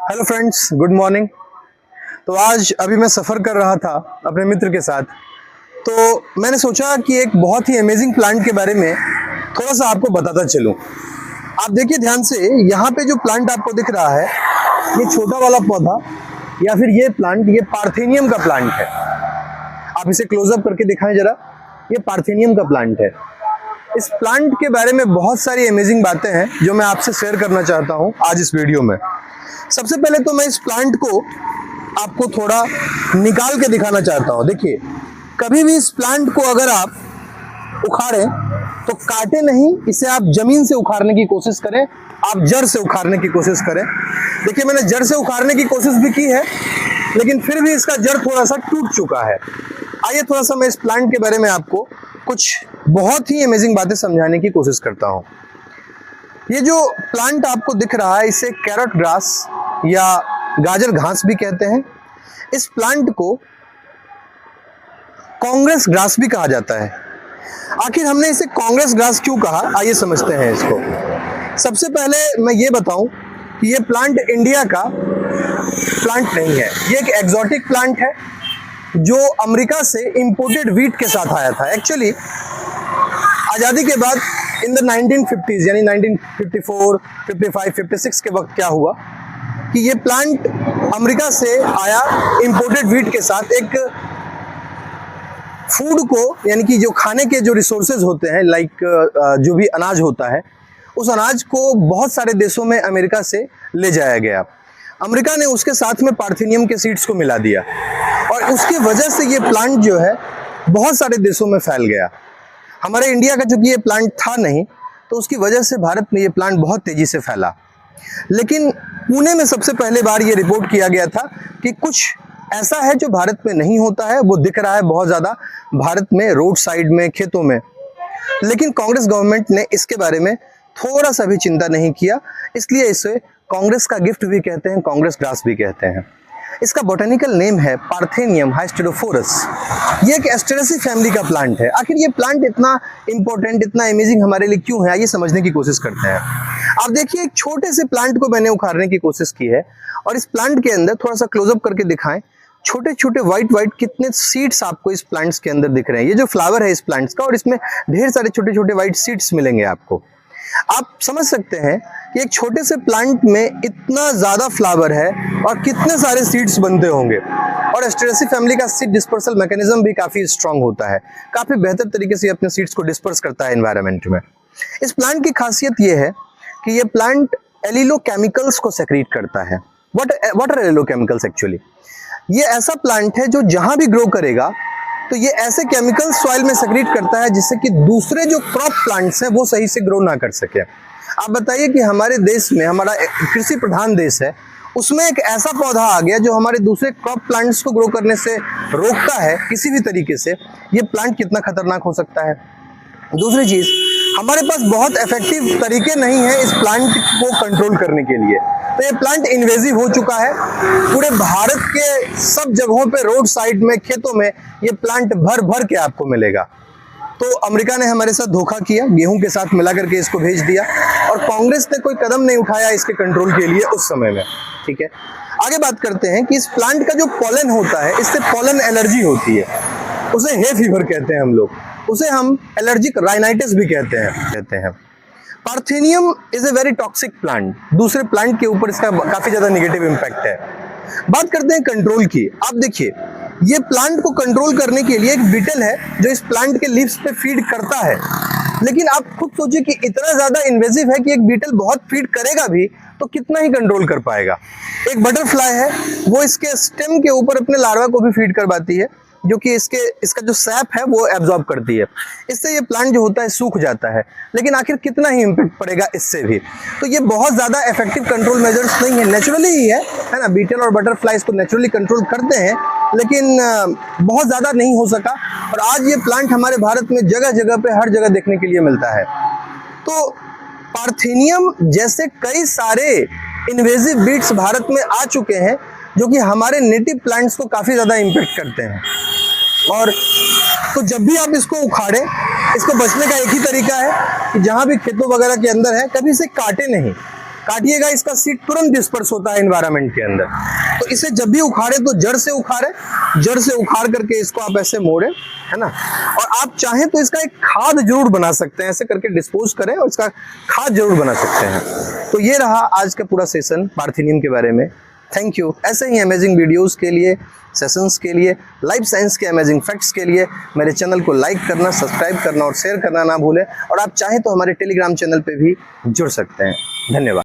Hello friends, good morning. तो आज अभी मैं सफ़र कर रहा था अपने मित्र के साथ, तो मैंने सोचा कि एक बहुत ही अमेजिंग प्लांट के बारे में थोड़ा सा आपको बताता चलूं। आप देखिए ध्यान से, यहाँ पे जो प्लांट आपको दिख रहा है, ये छोटा वाला पौधा या फिर ये प्लांट, ये पार्थेनियम का प्लांट है। आप इसे क्लोजअप करके दिखाएं जरा। ये पार्थेनियम का प्लांट है। इस प्लांट के बारे में बहुत सारी अमेजिंग बातें हैं जो मैं आपसे शेयर करना चाहता हूँ आज इस वीडियो में। सबसे पहले तो मैं इस प्लांट को आपको थोड़ा निकाल के दिखाना चाहता हूँ। देखिए, कभी भी इस प्लांट को अगर आप उखाड़ें तो काटे नहीं, इसे आप जमीन से उखाड़ने की कोशिश करें, आप जड़ से उखाड़ने की कोशिश करें। देखिए, मैंने जड़ से उखाड़ने की कोशिश भी की है, लेकिन फिर भी इसका जड़ थोड़ा सा टूट चुका है। आइए थोड़ा सा मैं इस प्लांट के बारे में आपको कुछ बहुत ही अमेजिंग बातें समझाने की कोशिश करता हूँ। ये जो प्लांट आपको दिख रहा है, इसे कैरट ग्रास या गाजर घास भी कहते हैं। इस प्लांट को कांग्रेस ग्रास भी कहा जाता है। आखिर हमने इसे कांग्रेस ग्रास क्यों कहा, आइए समझते हैं इसको। सबसे पहले मैं ये बताऊं कि ये प्लांट इंडिया का प्लांट नहीं है। ये एक एक्सोटिक प्लांट है जो अमेरिका से इंपोर्टेड वीट के साथ आया था। एक्चुअली आज़ादी के बाद इन द 1950s यानी 1954, 55, 56 के वक्त क्या हुआ कि ये प्लांट अमेरिका से आया इंपोर्टेड वीट के साथ। एक फूड को, यानी कि जो खाने के जो रिसोर्सेज होते हैं, लाइक जो भी अनाज होता है, उस अनाज को बहुत सारे देशों में अमेरिका से ले जाया गया। अमेरिका ने उसके साथ में पार्थेनियम के सीड्स को मिला दिया और उसकी वजह से ये प्लांट जो है बहुत सारे देशों में फैल गया। हमारे इंडिया का चूंकि ये प्लांट था नहीं, तो उसकी वजह से भारत में ये प्लांट बहुत तेजी से फैला। लेकिन पुणे में सबसे पहले बार ये रिपोर्ट किया गया था कि कुछ ऐसा है जो भारत में नहीं होता है, वो दिख रहा है बहुत ज़्यादा भारत में, रोड साइड में, खेतों में। लेकिन कांग्रेस गवर्नमेंट ने इसके बारे में थोड़ा सा भी चिंता नहीं किया, इसलिए इसे कांग्रेस का गिफ्ट भी कहते हैं, कांग्रेस ग्रास भी कहते हैं। इसका बोटेनिकल नेम है पार्थेनियम हाइस्टेरोफोरस। ये एक एस्टेरेसी फैमिली का प्लांट है। आखिर ये प्लांट इतना इंपॉर्टेंट, इतना अमेजिंग हमारे लिए क्यों है, आइए समझने की कोशिश करते हैं। आप देखिए, एक छोटे से प्लांट को मैंने उखाड़ने की कोशिश की है और इस प्लांट के अंदर थोड़ा सा क्लोजअप करके दिखाएं। छोटे छोटे व्हाइट व्हाइट कितने सीड्स आपको इस प्लांट्स के अंदर दिख रहे हैं। ये जो फ्लावर है इस प्लांट्स का, और इसमें ढेर सारे छोटे छोटे व्हाइट सीड्स मिलेंगे आपको। आप समझ सकते हैं कि एक छोटे से प्लांट में इतना ज्यादा फ्लावर है और कितने सारे सीड्स बनते होंगे। और एस्टेरेसी फैमिली का सीड डिस्पर्सल मैकेनिज्म भी काफी स्ट्रांग होता है, काफी बेहतर तरीके से अपने सीड्स को डिस्पर्स करता है एनवायरनमेंट में। इस प्लांट की खासियत यह है कि ये प्लांट एलिलोकेमिकल्स को सेक्रीट करता है। What are allelochemicals actually? ये ऐसा प्लांट है जो जहां भी ग्रो करेगा तो ये ऐसे केमिकल सॉइल में सेक्रेट करता है जिससे कि दूसरे जो क्रॉप प्लांट्स हैं वो सही से ग्रो ना कर सके। आप बताइए कि हमारे देश में, हमारा कृषि प्रधान देश है, उसमें एक ऐसा पौधा आ गया जो हमारे दूसरे क्रॉप प्लांट्स को ग्रो करने से रोकता है किसी भी तरीके से। ये प्लांट कितना खतरनाक हो सकता है। दूसरी चीज, हमारे पास बहुत इफेक्टिव तरीके नहीं है इस प्लांट को कंट्रोल करने के लिए। तो ये प्लांट इन्वेजिव हो चुका है। पूरे भारत के सब जगहों पे, रोड साइड में, खेतों में ये प्लांट भर भर के आपको मिलेगा। तो अमेरिका ने हमारे साथ धोखा किया, गेहूं के साथ मिला करके इसको भेज दिया, और कांग्रेस ने कोई कदम नहीं उठाया इसके कंट्रोल के लिए उस समय में। ठीक है, आगे बात करते हैं कि इस प्लांट का जो पॉलन होता है, इससे पॉलन एलर्जी होती है। उसे हे फीवर कहते हैं हम लोग, उसे हम एलर्जिक राइनाइटिस भी कहते हैं। Parthenium is a very toxic plant. दूसरे प्लांट के ऊपर इसका काफी ज्यादा नेगेटिव इंपैक्ट है। बात करते हैं कंट्रोल की। आप देखिए, ये प्लांट को कंट्रोल करने के लिए एक बीटल है जो इस प्लांट के लीव्स पे फीड करता है। लेकिन आप खुद सोचिए कि इतना ज्यादा इन्वेजिव है कि एक बीटल बहुत फीड करेगा भी तो कितना ही कंट्रोल कर पाएगा। एक बटरफ्लाई है, वो इसके स्टेम के ऊपर अपने लार्वा को भी फीड करवाती है, जो कि इसका जो सैप है वो एब्जॉर्ब करती है। इससे ये प्लांट जो होता है सूख जाता है। लेकिन आखिर कितना ही इम्पैक्ट पड़ेगा इससे भी। तो ये बहुत ज़्यादा इफेक्टिव कंट्रोल मेजर्स नहीं है। नेचुरली ही है ना, बीटल और बटरफ्लाइज को नेचुरली कंट्रोल करते हैं, लेकिन बहुत ज़्यादा नहीं हो सका। और आज ये प्लांट हमारे भारत में जगह जगह पे, हर जगह देखने के लिए मिलता है। तो पार्थेनियम जैसे कई सारे इन्वेजिव बीट्स भारत में आ चुके हैं जो कि हमारे नेटिव प्लांट्स को काफ़ी ज़्यादा इम्पैक्ट करते हैं। और तो जब भी आप इसको उखाड़ें, इसको बचने का एक ही तरीका है कि जहाँ भी खेतों वगैरह के अंदर है, कभी इसे काटे नहीं। काटिएगा, इसका सीड तुरंत डिस्पर्स होता है एनवायरनमेंट के अंदर। तो इसे जब भी उखाड़े तो जड़ से उखाड़े, जड़ से उखाड़ करके इसको आप ऐसे मोड़े, है ना। और आप चाहें तो इसका एक खाद जरूर बना सकते हैं, ऐसे करके डिस्पोज करें और इसका खाद जरूर बना सकते हैं। तो ये रहा आज का पूरा सेशन पार्थेनियम के बारे में। Thank you. ऐसे ही अमेजिंग वीडियोस के लिए, सेशंस के लिए, लाइफ साइंस के अमेजिंग फैक्ट्स के लिए मेरे चैनल को लाइक करना, सब्सक्राइब करना और शेयर करना ना भूलें। और आप चाहें तो हमारे टेलीग्राम चैनल पे भी जुड़ सकते हैं। धन्यवाद।